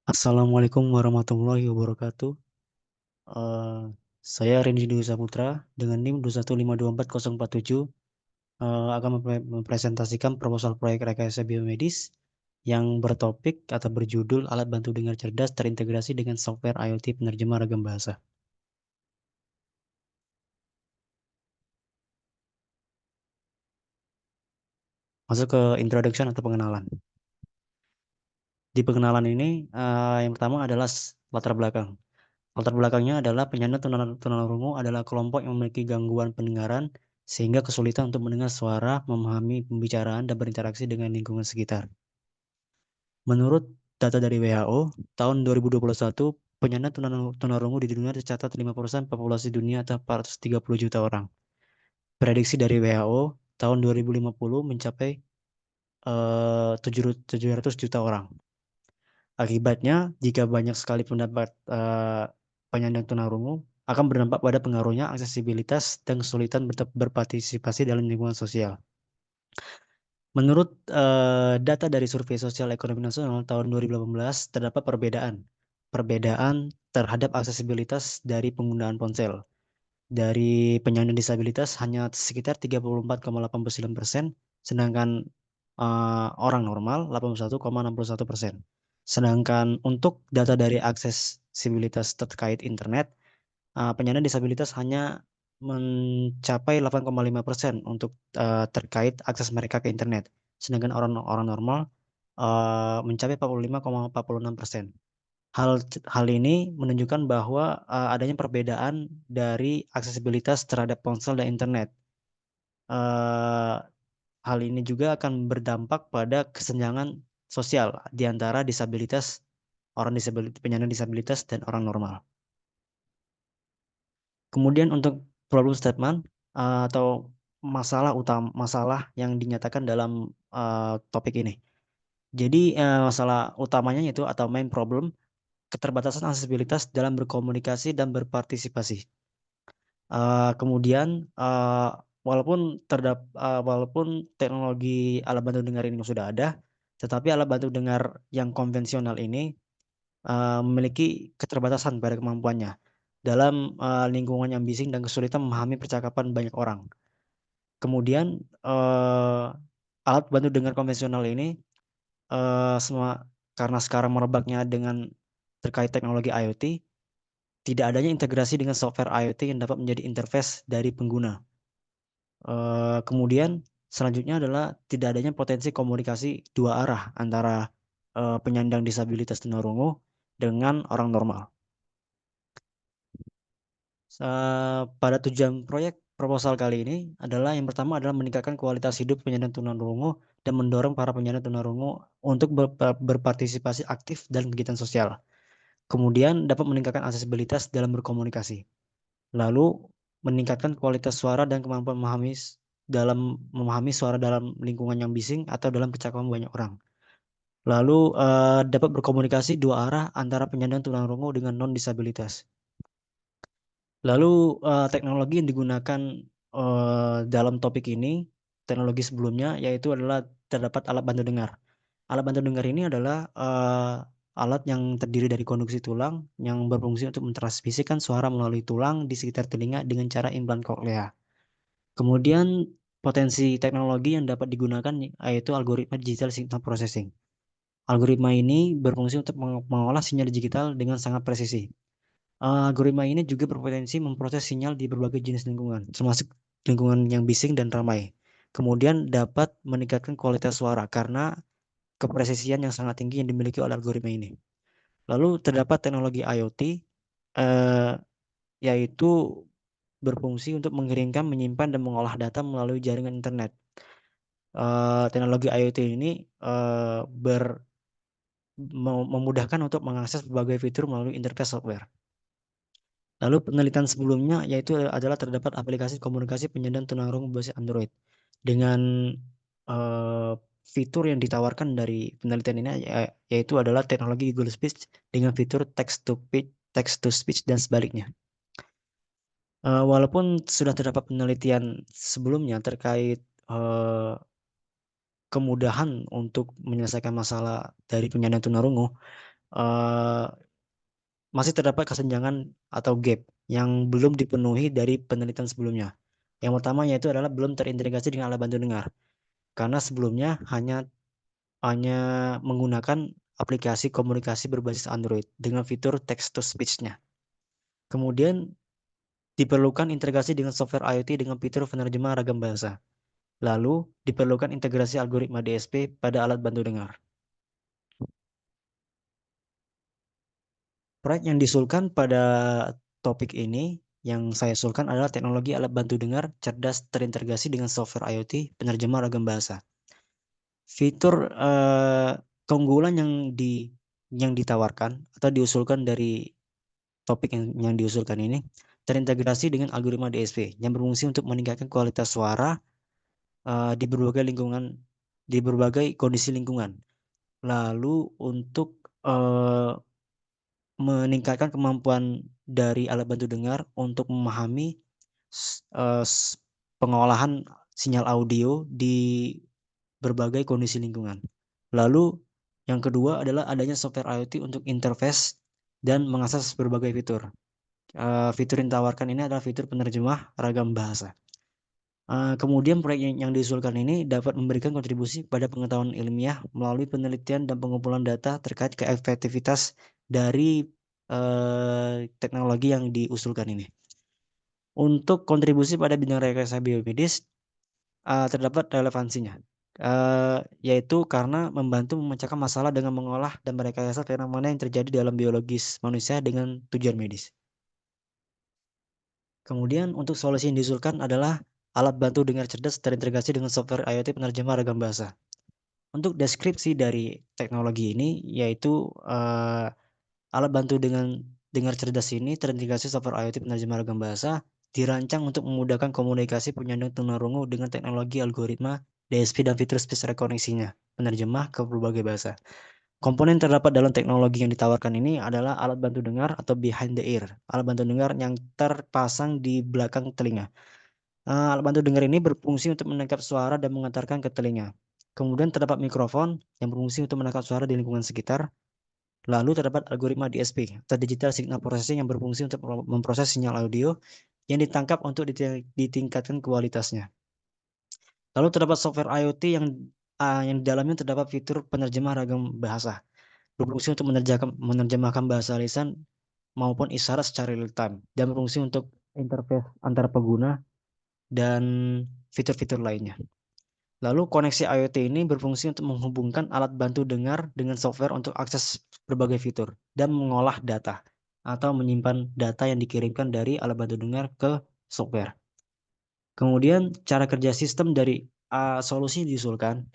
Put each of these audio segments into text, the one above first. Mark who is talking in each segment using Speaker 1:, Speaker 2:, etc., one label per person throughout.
Speaker 1: Assalamualaikum warahmatullahi wabarakatuh. Eee, saya Rendy Dwi Saputra dengan NIM 2152047, akan mempresentasikan proposal proyek rekayasa biomedis yang bertopik atau berjudul alat bantu dengar cerdas terintegrasi dengan software IoT penerjemah ragam bahasa. Masuk ke introduction atau pengenalan. Di pengenalan ini, yang pertama adalah latar belakang. Latar belakangnya adalah penyandang tunarungu adalah kelompok yang memiliki gangguan pendengaran sehingga kesulitan untuk mendengar suara, memahami pembicaraan, dan berinteraksi dengan lingkungan sekitar. Menurut data dari WHO, tahun 2021, penyandang tunarungu di dunia tercatat 5% populasi dunia atau 430 juta orang. Prediksi dari WHO, tahun 2050 mencapai 700 juta orang. Akibatnya, jika banyak sekali penyandang tunarungu, akan berdampak pada pengaruhnya aksesibilitas dan kesulitan berpartisipasi dalam lingkungan sosial. Menurut data dari Survei Sosial Ekonomi Nasional tahun 2018, terdapat perbedaan terhadap aksesibilitas dari penggunaan ponsel. Dari penyandang disabilitas hanya sekitar 34,89%, sedangkan orang normal 81,61%. Sedangkan untuk data dari aksesibilitas terkait internet, penyandang disabilitas hanya mencapai 8,5% untuk terkait akses mereka ke internet, sedangkan orang normal mencapai 45,46%. Hal ini menunjukkan bahwa adanya perbedaan dari aksesibilitas terhadap ponsel dan internet. Eh, Hal ini juga akan berdampak pada kesenjangan sosial di antara penyandang disabilitas dan orang normal. Kemudian untuk problem statement atau masalah yang dinyatakan dalam topik ini. Jadi masalah utamanya itu atau main problem keterbatasan aksesibilitas dalam berkomunikasi dan berpartisipasi. Kemudian walaupun teknologi alat bantu dengar ini sudah ada, tetapi alat bantu dengar yang konvensional ini memiliki keterbatasan pada kemampuannya dalam lingkungan yang bising dan kesulitan memahami percakapan banyak orang. Kemudian alat bantu dengar konvensional ini karena sekarang merebaknya dengan terkait teknologi IoT, tidak adanya integrasi dengan software IoT yang dapat menjadi interface dari pengguna. Kemudian selanjutnya adalah tidak adanya potensi komunikasi dua arah antara penyandang disabilitas tunarungu dengan orang normal. Pada tujuan proyek proposal kali ini adalah yang pertama adalah meningkatkan kualitas hidup penyandang tunarungu dan mendorong para penyandang tunarungu untuk berpartisipasi aktif dalam kegiatan sosial. Kemudian dapat meningkatkan aksesibilitas dalam berkomunikasi. Lalu meningkatkan kualitas suara dan kemampuan memahami suara dalam lingkungan yang bising atau dalam percakapan banyak orang. Lalu dapat berkomunikasi dua arah antara penyandang tunarungu dengan non-disabilitas. Lalu teknologi yang digunakan dalam topik ini, teknologi sebelumnya yaitu adalah terdapat alat bantu dengar. Alat bantu dengar ini adalah alat yang terdiri dari konduksi tulang yang berfungsi untuk mentransmisikan suara melalui tulang di sekitar telinga dengan cara implan koklea. Kemudian potensi teknologi yang dapat digunakan yaitu algoritma digital signal processing. Algoritma ini berfungsi untuk mengolah sinyal digital dengan sangat presisi. Algoritma ini juga berpotensi memproses sinyal di berbagai jenis lingkungan, termasuk lingkungan yang bising dan ramai. Kemudian dapat meningkatkan kualitas suara karena kepresisian yang sangat tinggi yang dimiliki oleh algoritma ini. Lalu terdapat teknologi IoT, eh, yaitu berfungsi untuk mengirimkan, menyimpan, dan mengolah data melalui jaringan internet. Teknologi IoT ini memudahkan untuk mengakses berbagai fitur melalui interface software. Lalu penelitian sebelumnya yaitu adalah terdapat aplikasi komunikasi penyandang tunarungu berbasis Android dengan uh, fitur yang ditawarkan dari penelitian ini yaitu adalah teknologi Google Speech dengan fitur text to speech dan sebaliknya. Walaupun sudah terdapat penelitian sebelumnya terkait kemudahan untuk menyelesaikan masalah dari penyandang tunarungu, eh, masih terdapat kesenjangan atau gap yang belum dipenuhi dari penelitian sebelumnya. Yang pertama yaitu adalah belum terintegrasi dengan alat bantu dengar. Karena sebelumnya hanya menggunakan aplikasi komunikasi berbasis Android dengan fitur text to speech-nya. Kemudian diperlukan integrasi dengan software IoT dengan fitur penerjemah ragam bahasa. Lalu diperlukan integrasi algoritma DSP pada alat bantu dengar. Proyek yang diusulkan pada topik ini yang saya usulkan adalah teknologi alat bantu dengar cerdas terintegrasi dengan software IoT penerjemah ragam bahasa. Fitur keunggulan yang ditawarkan atau diusulkan dari topik yang diusulkan ini terintegrasi dengan algoritma DSP yang berfungsi untuk meningkatkan kualitas suara di berbagai lingkungan, di berbagai kondisi lingkungan. Lalu untuk meningkatkan kemampuan dari alat bantu dengar untuk memahami pengolahan sinyal audio di berbagai kondisi lingkungan. Lalu yang kedua adalah adanya software IoT untuk interface dan mengakses berbagai fitur. Fitur yang ditawarkan ini adalah fitur penerjemah ragam bahasa. Kemudian proyek yang diusulkan ini dapat memberikan kontribusi pada pengetahuan ilmiah melalui penelitian dan pengumpulan data terkait keefektivitas dari teknologi yang diusulkan ini. Untuk kontribusi pada bidang rekayasa biomedis terdapat relevansinya, yaitu karena membantu memecahkan masalah dengan mengolah dan merekayasa fenomena yang terjadi dalam biologis manusia dengan tujuan medis. Kemudian untuk solusi yang diusulkan adalah alat bantu dengar cerdas terintegrasi dengan software IoT penerjemah ragam bahasa. Untuk deskripsi dari teknologi ini yaitu alat bantu dengan dengar cerdas ini terintegrasi software IoT penerjemah ragam bahasa dirancang untuk memudahkan komunikasi penyandang tunarungu dengan teknologi algoritma DSP dan fitur speech recognition-nya penerjemah ke berbagai bahasa. Komponen terdapat dalam teknologi yang ditawarkan ini adalah alat bantu dengar atau behind the ear, alat bantu dengar yang terpasang di belakang telinga. Alat bantu dengar ini berfungsi untuk menangkap suara dan mengantarkan ke telinga. Kemudian terdapat mikrofon yang berfungsi untuk menangkap suara di lingkungan sekitar. Lalu terdapat algoritma DSP atau Digital Signal Processing yang berfungsi untuk memproses sinyal audio yang ditangkap untuk ditingkatkan kualitasnya. Lalu terdapat software IoT yang di dalamnya terdapat fitur penerjemah ragam bahasa, berfungsi untuk menerjemahkan bahasa lisan maupun isyarat secara real time dan berfungsi untuk interface antara pengguna dan fitur-fitur lainnya. Lalu koneksi IoT ini berfungsi untuk menghubungkan alat bantu dengar dengan software untuk akses berbagai fitur dan mengolah data atau menyimpan data yang dikirimkan dari alat bantu dengar ke software. Kemudian cara kerja sistem dari solusi diusulkan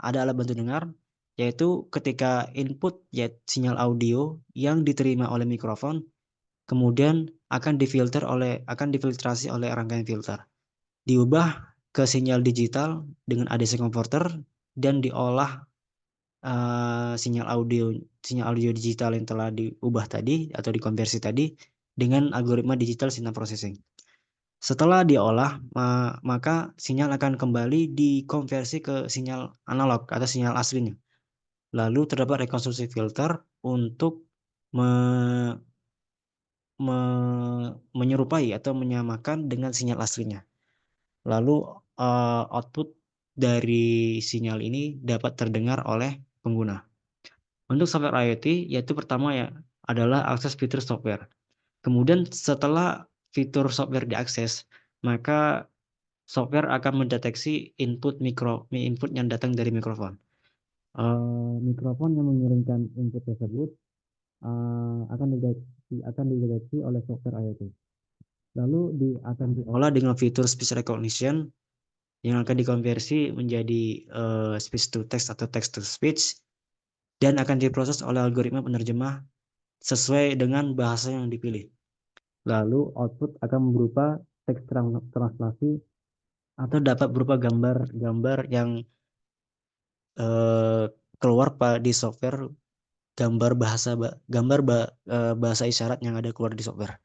Speaker 1: ada alat bantu dengar yaitu ketika input sinyal audio yang diterima oleh mikrofon kemudian akan difiltrasi oleh rangkaian filter, diubah ke sinyal digital dengan ADC converter dan diolah sinyal audio digital yang telah diubah tadi atau dikonversi tadi dengan algoritma digital signal processing. Setelah diolah, maka sinyal akan kembali dikonversi ke sinyal analog atau sinyal aslinya. Lalu terdapat rekonstruksi filter untuk menyerupai atau menyamakan dengan sinyal aslinya. Lalu output dari sinyal ini dapat terdengar oleh pengguna. Untuk software IoT, yaitu pertama ya adalah akses fitur software. Kemudian setelah fitur software diakses, maka software akan mendeteksi input yang datang dari mikrofon. Mikrofon yang mengirimkan input tersebut akan dideteksi oleh software IoT. Lalu akan diolah dengan fitur speech recognition yang akan dikonversi menjadi speech to text atau text to speech dan akan diproses oleh algoritma penerjemah sesuai dengan bahasa yang dipilih. Lalu output akan berupa teks translasi atau dapat berupa gambar yang keluar di software, bahasa isyarat yang ada keluar di software.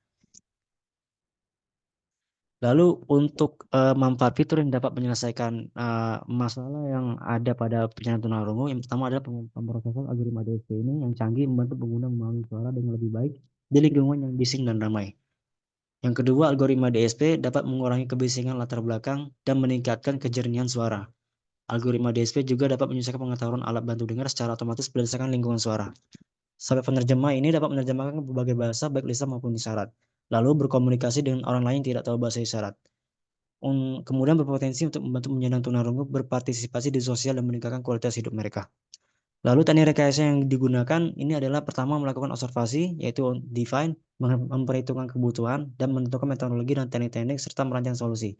Speaker 1: Lalu untuk manfaat fitur yang dapat menyelesaikan masalah yang ada pada penyandang tunarungu, yang pertama adalah pemrosesan algoritma DSP ini yang canggih membantu pengguna memahami suara dengan lebih baik di lingkungan yang bising dan ramai. Yang kedua, algoritma DSP dapat mengurangi kebisingan latar belakang dan meningkatkan kejernihan suara. Algoritma DSP juga dapat menyelesaikan pengetahuan alat bantu dengar secara otomatis berdasarkan lingkungan suara. Sampai penerjemah ini dapat menerjemahkan berbagai bahasa baik lisan maupun isyarat, lalu berkomunikasi dengan orang lain yang tidak tahu bahasa isyarat. Kemudian berpotensi untuk membantu penyandang tunarungu berpartisipasi di sosial dan meningkatkan kualitas hidup mereka. Lalu teknik rekayasa yang digunakan ini adalah pertama melakukan observasi, yaitu define, memperhitungkan kebutuhan, dan menentukan metodologi dan teknik-teknik serta merancang solusi.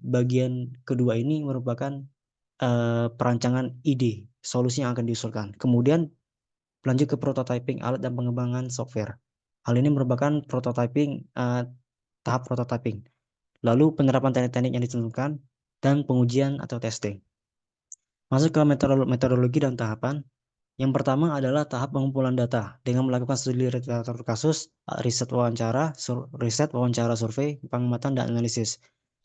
Speaker 1: Bagian kedua ini merupakan perancangan ide, solusi yang akan diusulkan. Kemudian lanjut ke prototyping alat dan pengembangan software. Hal ini merupakan tahap prototyping. Lalu penerapan teknik-teknik yang ditentukan dan pengujian atau testing. Masuk ke metodologi dan tahapan. Yang pertama adalah tahap pengumpulan data dengan melakukan studi literatur kasus, riset wawancara survei, pengamatan dan analisis.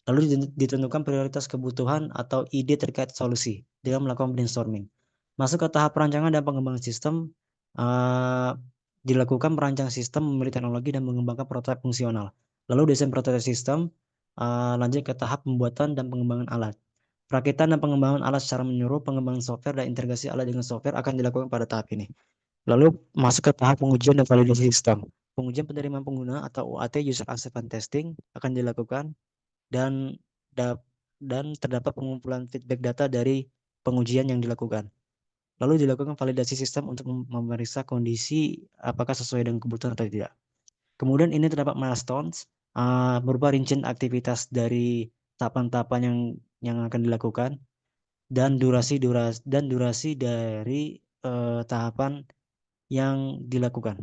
Speaker 1: Lalu ditentukan prioritas kebutuhan atau ide terkait solusi dengan melakukan brainstorming. Masuk ke tahap perancangan dan pengembangan sistem, dilakukan merancang sistem, memilih teknologi dan mengembangkan prototipe fungsional. Lalu desain prototipe sistem, lanjut ke tahap pembuatan dan pengembangan alat. Perakitan dan pengembangan alat secara menyeluruh, pengembangan software dan integrasi alat dengan software akan dilakukan pada tahap ini. Lalu masuk ke tahap pengujian dan validasi sistem. Pengujian penerimaan pengguna atau UAT (User Acceptance Testing) akan dilakukan dan terdapat pengumpulan feedback data dari pengujian yang dilakukan. Lalu dilakukan validasi sistem untuk memeriksa kondisi apakah sesuai dengan kebutuhan atau tidak. Kemudian ini terdapat milestones berupa rincian aktivitas dari tahapan-tahapan yang akan dilakukan dan durasi dari tahapan yang dilakukan.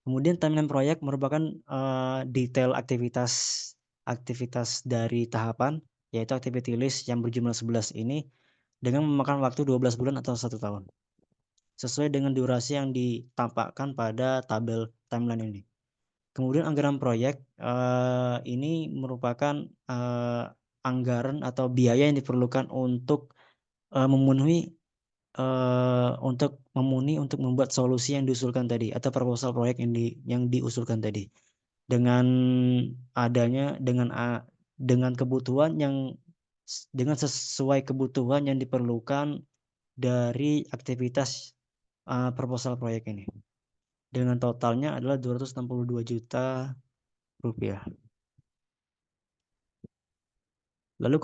Speaker 1: Kemudian timeline proyek merupakan detail aktivitas dari tahapan, yaitu activity list yang berjumlah 11 ini dengan memakan waktu 12 bulan atau 1 tahun. Sesuai dengan durasi yang ditampakkan pada tabel timeline ini. Kemudian anggaran proyek ini merupakan anggaran atau biaya yang diperlukan untuk memenuhi untuk membuat solusi yang diusulkan tadi atau proposal proyek yang diusulkan tadi. Dengan kebutuhan dengan sesuai kebutuhan yang diperlukan dari aktivitas proposal proyek ini. Dengan totalnya adalah 262 juta rupiah. Lalu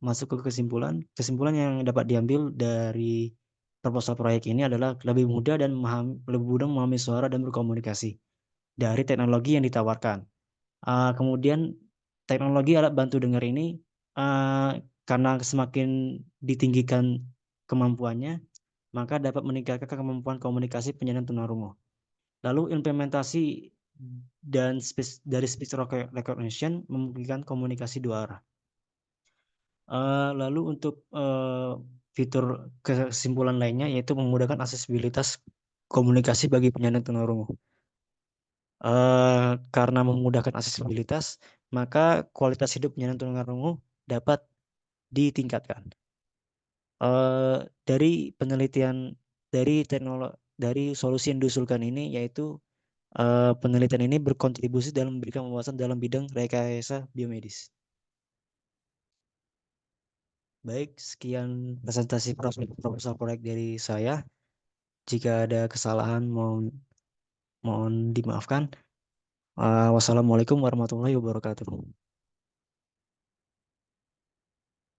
Speaker 1: masuk ke kesimpulan yang dapat diambil dari proposal proyek ini adalah lebih mudah memahami suara dan berkomunikasi dari teknologi yang ditawarkan. Kemudian teknologi alat bantu dengar ini karena semakin ditinggikan kemampuannya, maka dapat meningkatkan kemampuan komunikasi penyandang tunarungu. Lalu implementasi dari speech recognition memungkinkan komunikasi dua arah. Lalu untuk fitur kesimpulan lainnya yaitu memudahkan aksesibilitas komunikasi bagi penyandang tunarungu. Karena memudahkan aksesibilitas, maka kualitas hidup penyandang tunarungu dapat ditingkatkan. Dari penelitian dari solusi yang diusulkan ini, yaitu penelitian ini berkontribusi dalam memberikan wawasan dalam bidang rekayasa biomedis. Baik, sekian presentasi proposal proyek dari saya. Jika ada kesalahan mohon dimaafkan. Wassalamualaikum warahmatullahi wabarakatuh.